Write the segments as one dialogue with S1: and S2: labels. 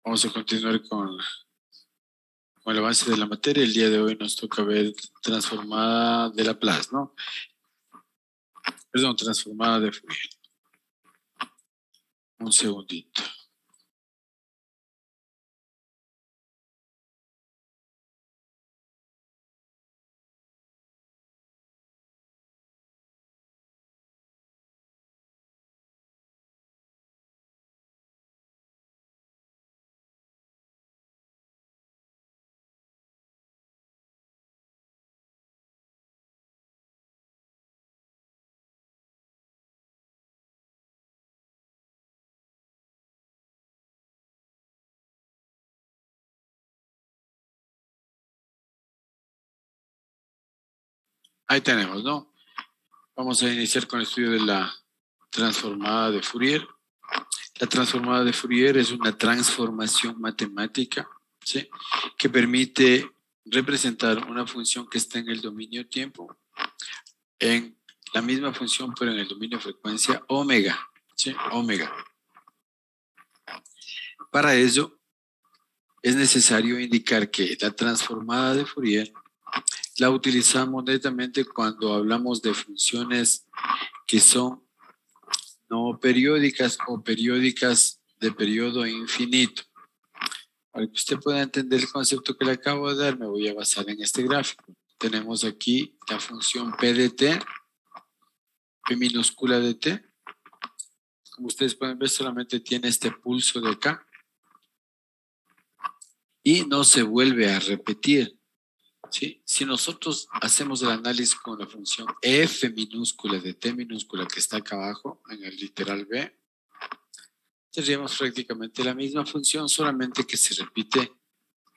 S1: Vamos a continuar con el avance de la materia. El día de hoy nos toca ver transformada de Laplace, ¿no? Perdón, transformada de Fourier. Un segundito. Ahí tenemos, ¿no? Vamos a iniciar con el estudio de la transformada de Fourier. La transformada de Fourier es una transformación matemática, ¿sí?, que permite representar una función que está en el dominio tiempo, en la misma función, pero en el dominio frecuencia omega, ¿sí? Omega. Para ello, es necesario indicar que la transformada de Fourier la utilizamos netamente cuando hablamos de funciones que son no periódicas o periódicas de periodo infinito. Para que usted pueda entender el concepto que le acabo de dar, me voy a basar en este gráfico. Tenemos aquí la función P de t, P minúscula de t. Como ustedes pueden ver, solamente tiene este pulso de acá y no se vuelve a repetir, ¿sí? Si nosotros hacemos el análisis con la función f minúscula de t minúscula que está acá abajo en el literal b, tendríamos prácticamente la misma función, solamente que se repite,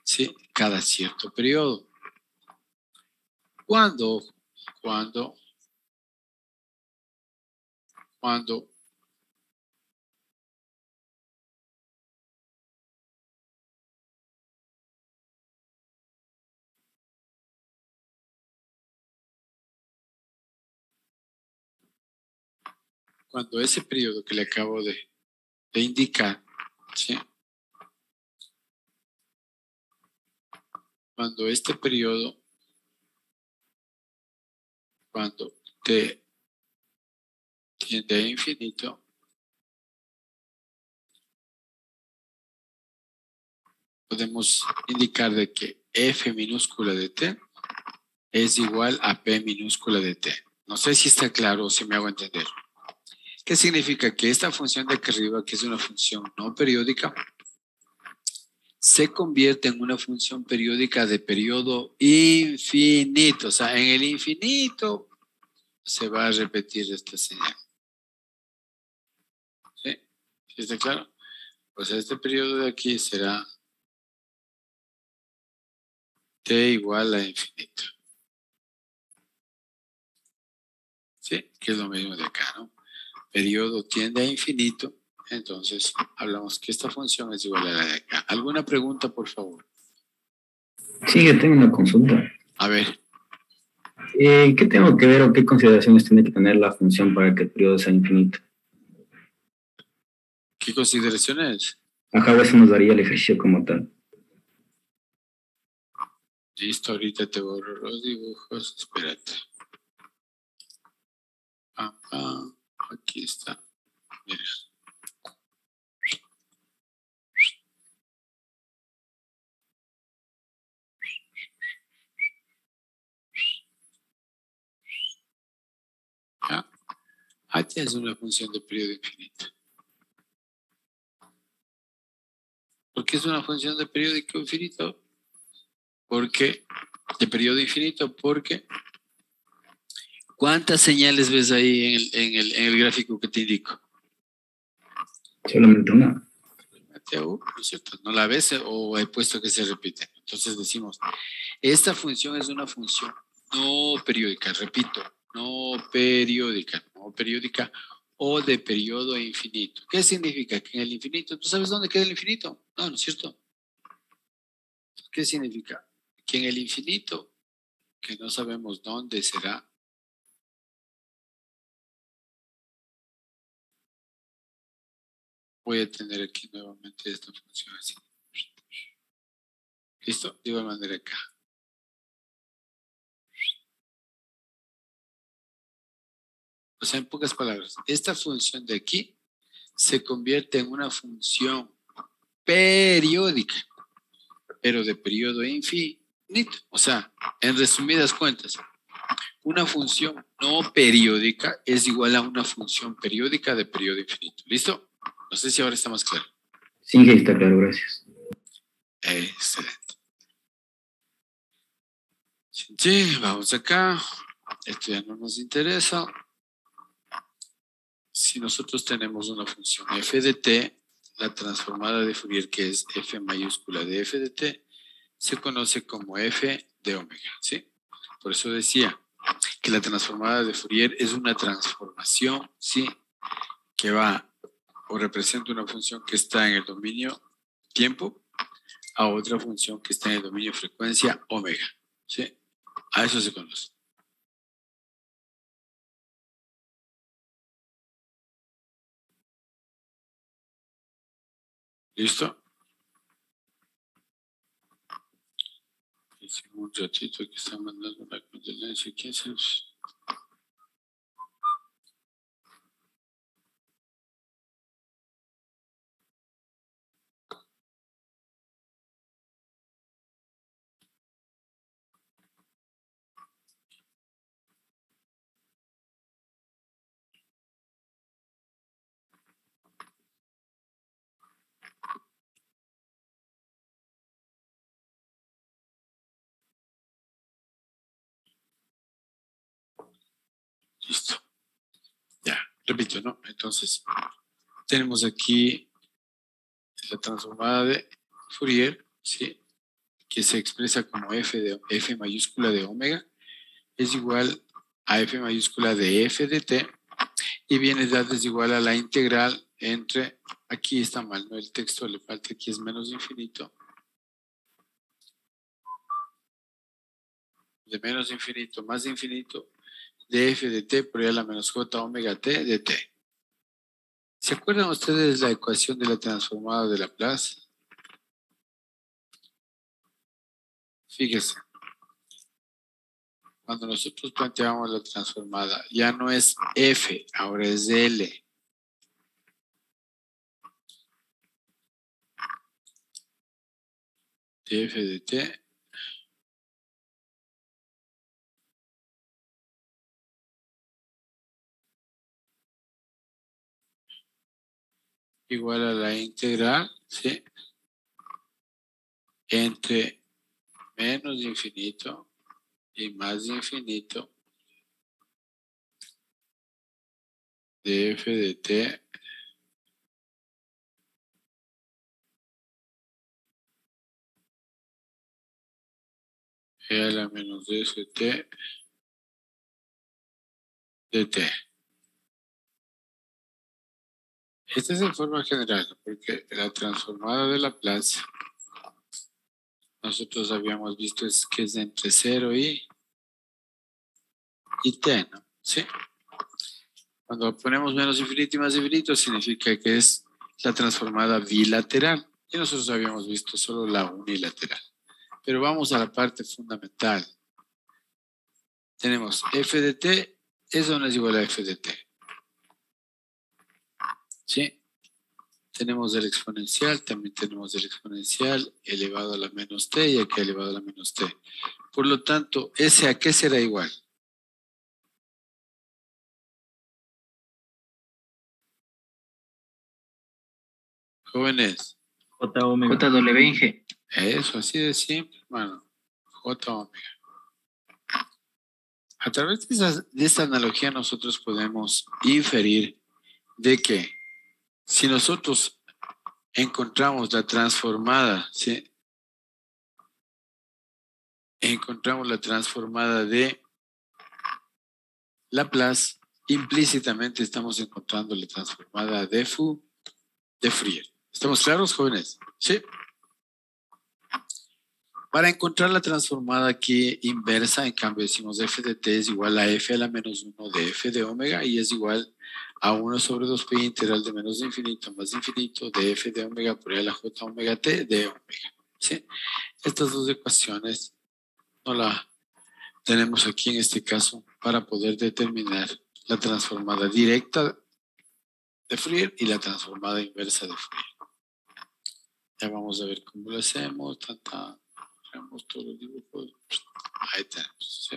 S1: ¿sí?, cada cierto periodo. Cuando ese periodo que le acabo de indicar, ¿sí?, cuando este periodo, cuando t tiende a infinito, podemos indicar de que f minúscula de t es igual a p minúscula de t. No sé si está claro o si me hago entender. ¿Qué significa? Que esta función de aquí arriba, que es una función no periódica, se convierte en una función periódica de periodo infinito. O sea, en el infinito se va a repetir esta señal. ¿Sí? ¿Sí está claro? Pues este periodo de aquí será t igual a infinito. ¿Sí? Que es lo mismo de acá, ¿no? Periodo tiende a infinito, entonces hablamos que esta función es igual a la de acá. ¿Alguna pregunta, por favor?
S2: Sí, yo tengo una consulta.
S1: A ver.
S2: ¿Qué tengo que ver o qué consideraciones tiene que tener la función para que el periodo sea infinito?
S1: ¿Qué consideraciones?
S2: Acá eso nos daría el ejercicio como tal.
S1: Listo, ahorita te borro los dibujos. Espérate. Aquí está. Mira. ¿Ya? H es una función de periodo infinito. ¿Por qué es una función de periodo infinito? Porque, de periodo infinito, porque ¿cuántas señales ves ahí en el gráfico que te indico?
S2: Solamente una.
S1: ¿No es cierto? ¿No la ves o he puesto que se repite? Entonces decimos, esta función es una función no periódica, repito, no periódica o de periodo infinito. ¿Qué significa? Que en el infinito, ¿tú sabes dónde queda el infinito? No, ¿no es cierto? ¿Qué significa? Que en el infinito, que no sabemos dónde será, voy a tener aquí nuevamente esta función así. ¿Listo? De igual manera acá. O sea, en pocas palabras, esta función de aquí se convierte en una función periódica, pero de periodo infinito. O sea, en resumidas cuentas, una función no periódica es igual a una función periódica de periodo infinito. ¿Listo? No sé si ahora está más claro.
S2: Sí, está claro, gracias.
S1: Excelente. Sí, vamos acá. Esto ya no nos interesa. Si nosotros tenemos una función f de t, la transformada de Fourier, que es f mayúscula de f de t, se conoce como f de omega, ¿sí? Por eso decía que la transformada de Fourier es una transformación, ¿sí? Que va o representa una función que está en el dominio tiempo a otra función que está en el dominio frecuencia omega, ¿sí? A eso se conoce. ¿Listo? Hicimos un ratito que está mandando una condolencia. ¿Quién se... Listo. Ya, repito, ¿no? Entonces, tenemos aquí la transformada de Fourier, ¿sí? Que se expresa como f mayúscula de omega, es igual a f mayúscula de f de t, y viene dada es igual a la integral entre, aquí está mal, ¿no? El texto le falta, aquí es menos infinito, de menos infinito más infinito, de f de t por a la menos j omega t de t. ¿Se acuerdan ustedes la ecuación de la transformada de Laplace? Fíjense, cuando nosotros planteamos la transformada, ya no es f, ahora es l. De f de t igual a la integral, ¿sí? Entre menos infinito y más infinito de f de t a la menos dt de t. Esta es en forma general, porque la transformada de Laplace, nosotros habíamos visto que es entre 0 y t, ¿no? ¿Sí? Cuando ponemos menos infinito y más infinito, significa que es la transformada bilateral. Y nosotros habíamos visto solo la unilateral. Pero vamos a la parte fundamental. Tenemos f de t, eso no es igual a f de t. ¿Sí? Tenemos el exponencial, también tenemos el exponencial elevado a la menos t y aquí elevado a la menos t. Por lo tanto, ¿ese a qué será igual? Jóvenes.
S2: J omega. JW.
S1: Eso, así de simple, hermano. J omega. A través de esta analogía nosotros podemos inferir de que si nosotros encontramos la transformada, ¿sí? Encontramos la transformada de Laplace, implícitamente estamos encontrando la transformada de Fourier. ¿Estamos claros, jóvenes? Sí. Para encontrar la transformada aquí inversa, en cambio decimos f de t es igual a f a la menos 1 de f de omega y es igual a 1 sobre 2pi integral de menos de infinito más infinito de f de omega por a la j omega t de omega. ¿sí? Estas dos ecuaciones no la tenemos aquí en este caso para poder determinar la transformada directa de Fourier y la transformada inversa de Fourier. Ya vamos a ver cómo lo hacemos. Hacemos todos los dibujos. Ahí tenemos, ¿sí?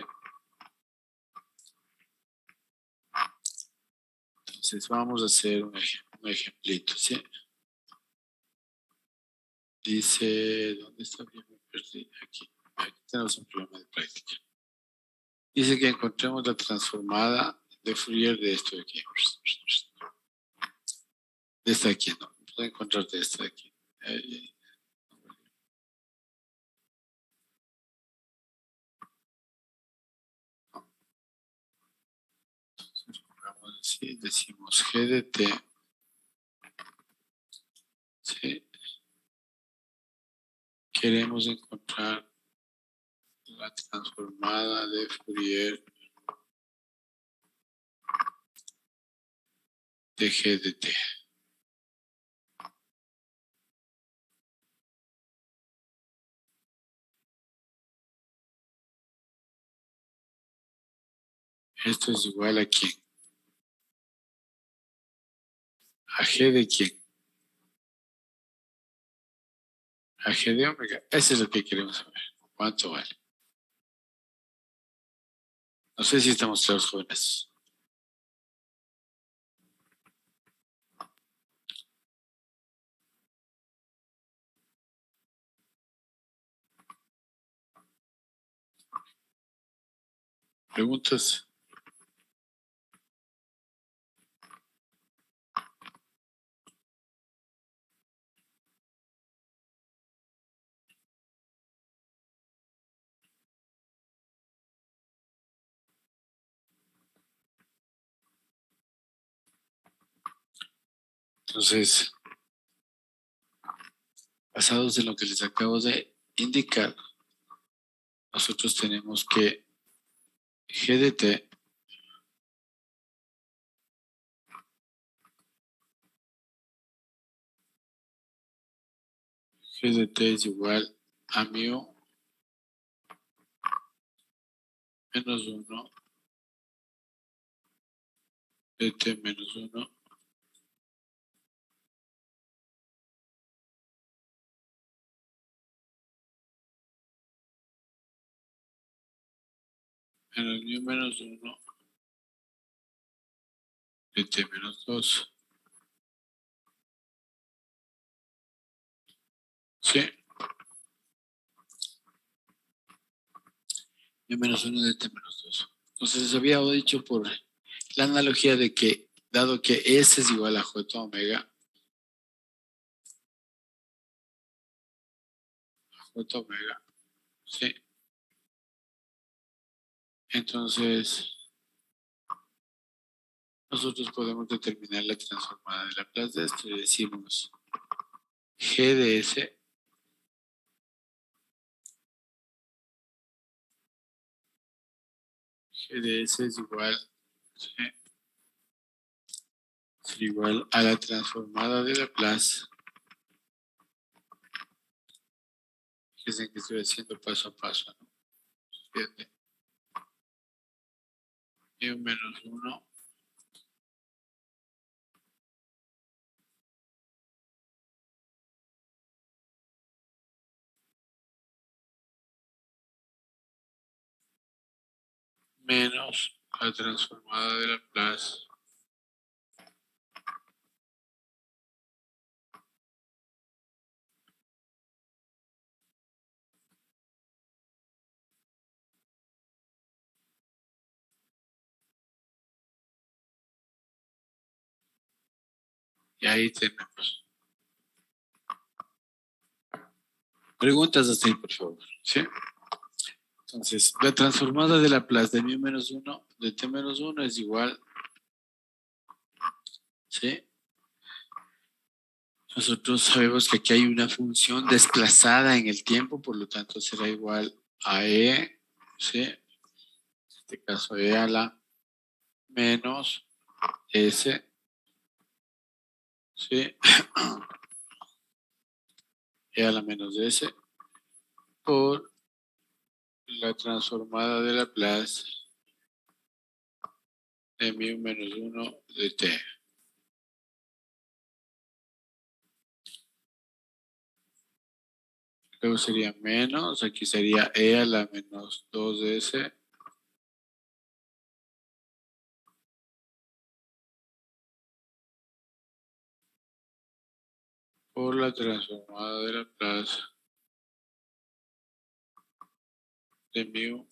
S1: Entonces vamos a hacer un ejemplito, ¿sí? Dice, ¿dónde está bien? Me perdí. Aquí tenemos un problema de práctica. Dice que encontremos la transformada de Fourier de esto de aquí. De esta de aquí, no. Puedo encontrar de esta de aquí. Entonces, pongamos así, decimos G de T. ¿Sí? Queremos encontrar la transformada de Fourier de G de T. Esto es igual a quién? ¿A G de quién? A G de omega. Eso es lo que queremos saber. ¿Cuánto vale? No sé si estamos claros, jóvenes. ¿Preguntas? Entonces, basados en lo que les acabo de indicar, nosotros tenemos que G de T es igual a mu menos 1 de T menos 1 menos mu menos 1 de T menos 2. ¿Sí? Mu menos 1 de T menos 2. Entonces, había dicho por la analogía de que, dado que S es igual a J omega, J omega, ¿sí? Entonces, nosotros podemos determinar la transformada de Laplace de esto y decimos G de S es igual, ¿sí? Es igual a la transformada de Laplace. Fíjense que estoy haciendo paso a paso, ¿no? Fíjate. Mu menos 1 menos la transformada de Laplace y ahí tenemos. Preguntas hasta ahí, por favor. ¿Sí? Entonces, la transformada de Laplace de mu menos 1 de T menos 1 es igual, ¿sí? Nosotros sabemos que aquí hay una función desplazada en el tiempo, por lo tanto será igual a E, ¿sí? En este caso E a la menos S, ¿sí? E a la menos S por la transformada de Laplace de mu menos 1 de t. Luego sería menos, aquí sería e a la menos 2 de s por la transformada de Laplace de mu,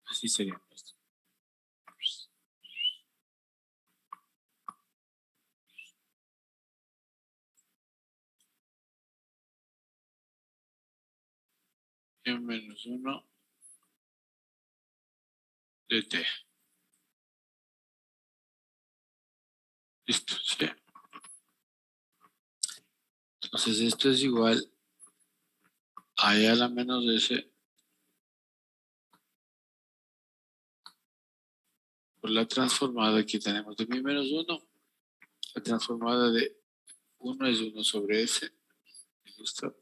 S1: así sería esto. Mu menos 1 de t. Listo, ¿sí? Entonces esto es igual a e a la menos s por la transformada, aquí tenemos de mu menos 1, la transformada de 1 es 1 sobre s, ¿listo?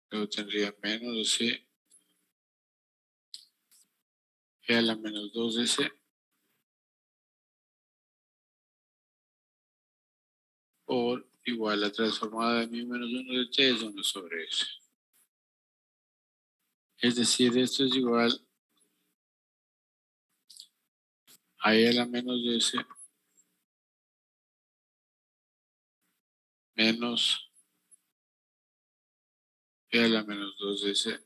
S1: Luego tendría menos c e a la menos 2 de s por igual la transformada de mu menos 1 de t es 1 sobre s. Es decir, esto es igual a e a la menos de s menos e a la menos 2 de s,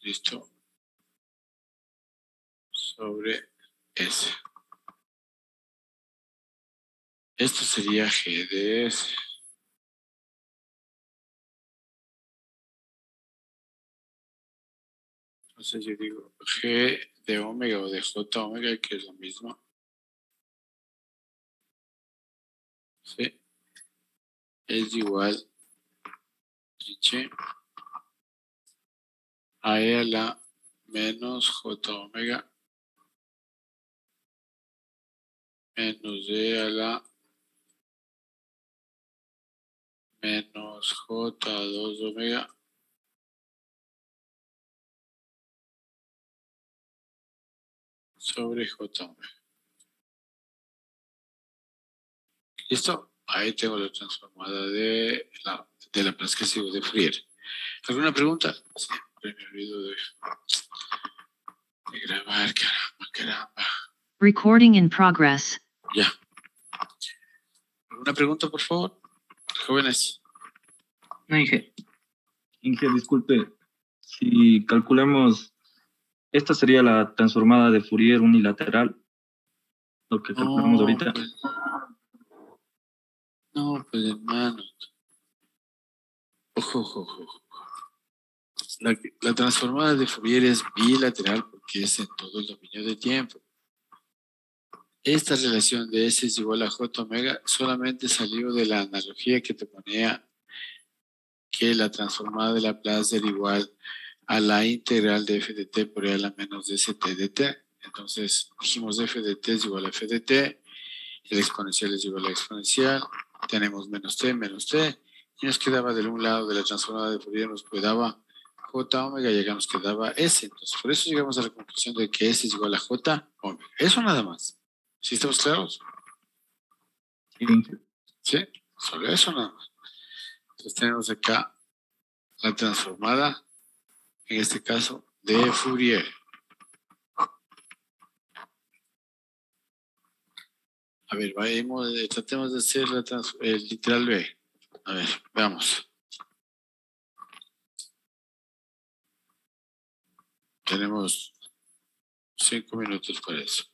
S1: listo, sobre s. Esto sería g de s. Entonces yo digo g de omega o de j omega, que es lo mismo. ¿Sí? Es igual a e a la menos j omega menos e a la menos j2 omega sobre j omega. ¿Listo? Ahí tengo la transformada de la Laplace de Fourier. ¿Alguna pregunta? Siempre me olvido de grabar, caramba.
S3: Recording in progress.
S1: Ya. ¿Alguna pregunta, por favor? Jóvenes.
S2: No, Inge.
S4: Inge, disculpe, si calculamos, esta sería la transformada de Fourier unilateral, lo que calculamos ahorita.
S1: Pues hermano. Ojo. La transformada de Fourier es bilateral porque es en todo el dominio de tiempo. Esta relación de S es igual a J omega solamente salió de la analogía que te ponía que la transformada de Laplace era igual a la integral de f de t por e a la menos de st de t. Entonces dijimos f de t es igual a f de t, el exponencial es igual a exponencial, tenemos menos t, y nos quedaba del un lado de la transformada de Fourier, nos quedaba j omega y acá nos quedaba s. Entonces por eso llegamos a la conclusión de que s es igual a j omega. Eso nada más. ¿Sí estamos claros? Sí, solo eso nada más. Entonces tenemos acá la transformada, en este caso, de Fourier. A ver, tratemos de hacer el literal B. A ver, veamos. Tenemos 5 minutos para eso.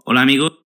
S5: Hola amigos.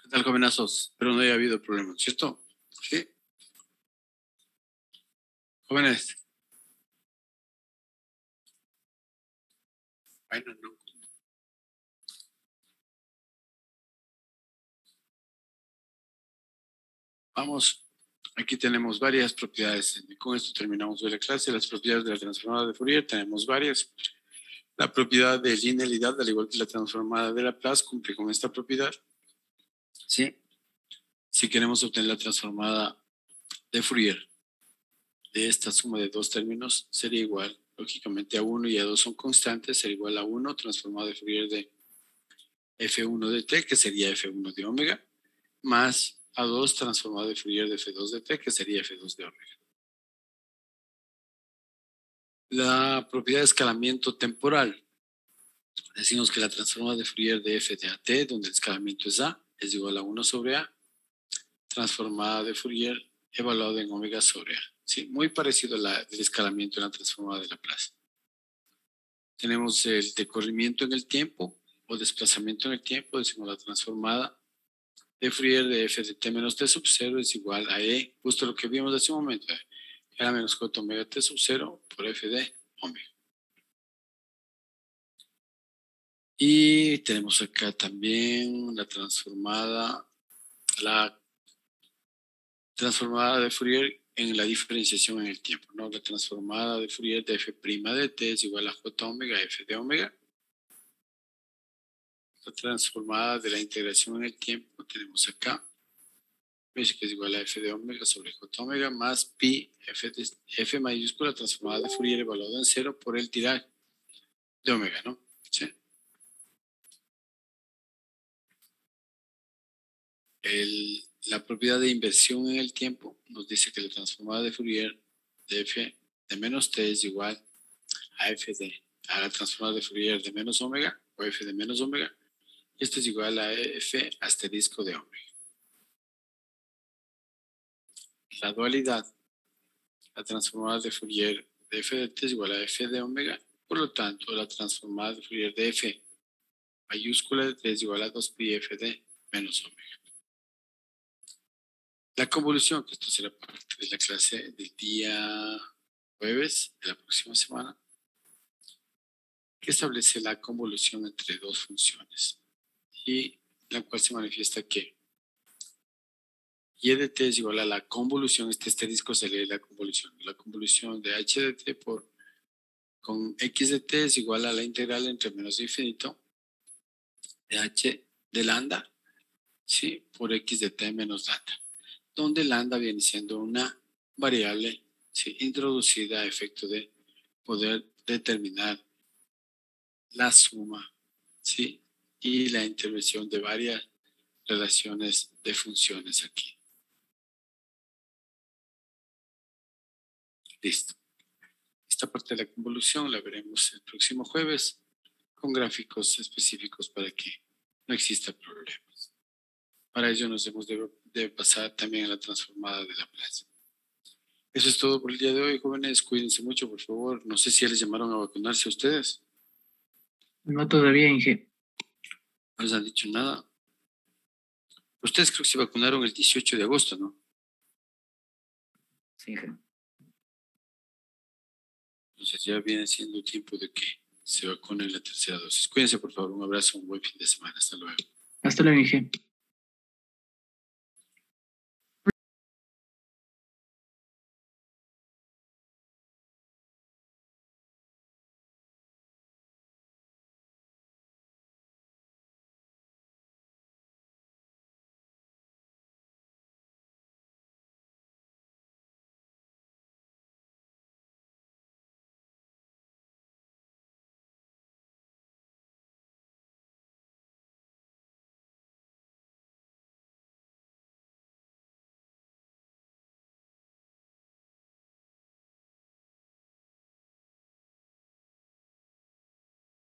S1: ¿Qué tal, jovenazos? Pero no haya habido problemas, ¿cierto? Sí. Jóvenes. Bueno, no. Vamos. Aquí tenemos varias propiedades. Con esto terminamos hoy la clase. Las propiedades de la transformada de Fourier tenemos varias. La propiedad de linealidad, al igual que la transformada de Laplace, cumple con esta propiedad. ¿Sí? Si queremos obtener la transformada de Fourier de esta suma de dos términos, sería igual, lógicamente, a 1 y a 2 son constantes, sería igual a 1 transformado de Fourier de f1 de t, que sería f1 de omega, más a 2 transformado de Fourier de f2 de t, que sería f2 de omega. La propiedad de escalamiento temporal. Decimos que la transformada de Fourier de f de at, donde el escalamiento es a, es igual a 1 sobre a, transformada de Fourier evaluada en omega sobre a. ¿Sí? Muy parecido al escalamiento en la transformada de Laplace. Tenemos el decorrimiento en el tiempo o desplazamiento en el tiempo. Decimos la transformada de Fourier de f de t menos t sub 0 es igual a e, justo lo que vimos hace un momento, era menos j omega t sub 0 por f de omega. Y tenemos acá tambi' la transformada de Fourier en la diferenciación en el tiempo, ¿no? La transformada de Fourier de f' de t es igual a j omega f de omega. La transformada de la integración en el tiempo tenemos acá, que es igual a f de omega sobre j omega más pi f mayúscula transformada de Fourier evaluada en 0 por el Dirac de omega, ¿no? ¿Sí? La propiedad de inversión en el tiempo nos dice que la transformada de Fourier de f de menos t es igual a la transformada de Fourier de menos omega o f de menos omega, y esto es igual a f asterisco de omega. La dualidad, la transformada de Fourier de f de t es igual a f de omega, por lo tanto la transformada de Fourier de f mayúscula de t es igual a 2pi f de menos omega. La convolución, que esto será parte de la clase del día jueves de la próxima semana, que establece la convolución entre dos funciones y la cual se manifiesta que y de t es igual a la convolución, este asterisco se lee la convolución de h de t con x de t es igual a la integral entre menos de infinito de h de lambda, ¿sí? Por x de t menos lambda, donde lambda viene siendo una variable, ¿sí?, introducida a efecto de poder determinar la suma, ¿sí?, y la intervención de varias relaciones de funciones aquí. Listo. Esta parte de la convolución la veremos el próximo jueves con gráficos específicos para que no exista problemas. Para ello nos hemos de pasar también a la transformada de Laplace. Eso es todo por el día de hoy, jóvenes. Cuídense mucho, por favor. No sé si ya les llamaron a vacunarse a ustedes.
S2: No todavía, Inge.
S1: No les han dicho nada. Ustedes creo que se vacunaron el 18 de agosto, ¿no?
S2: Sí, Inge.
S1: Entonces ya viene siendo tiempo de que se vacunen la tercera dosis. Cuídense, por favor. Un abrazo, un buen fin de semana. Hasta luego.
S2: Hasta luego, Inge.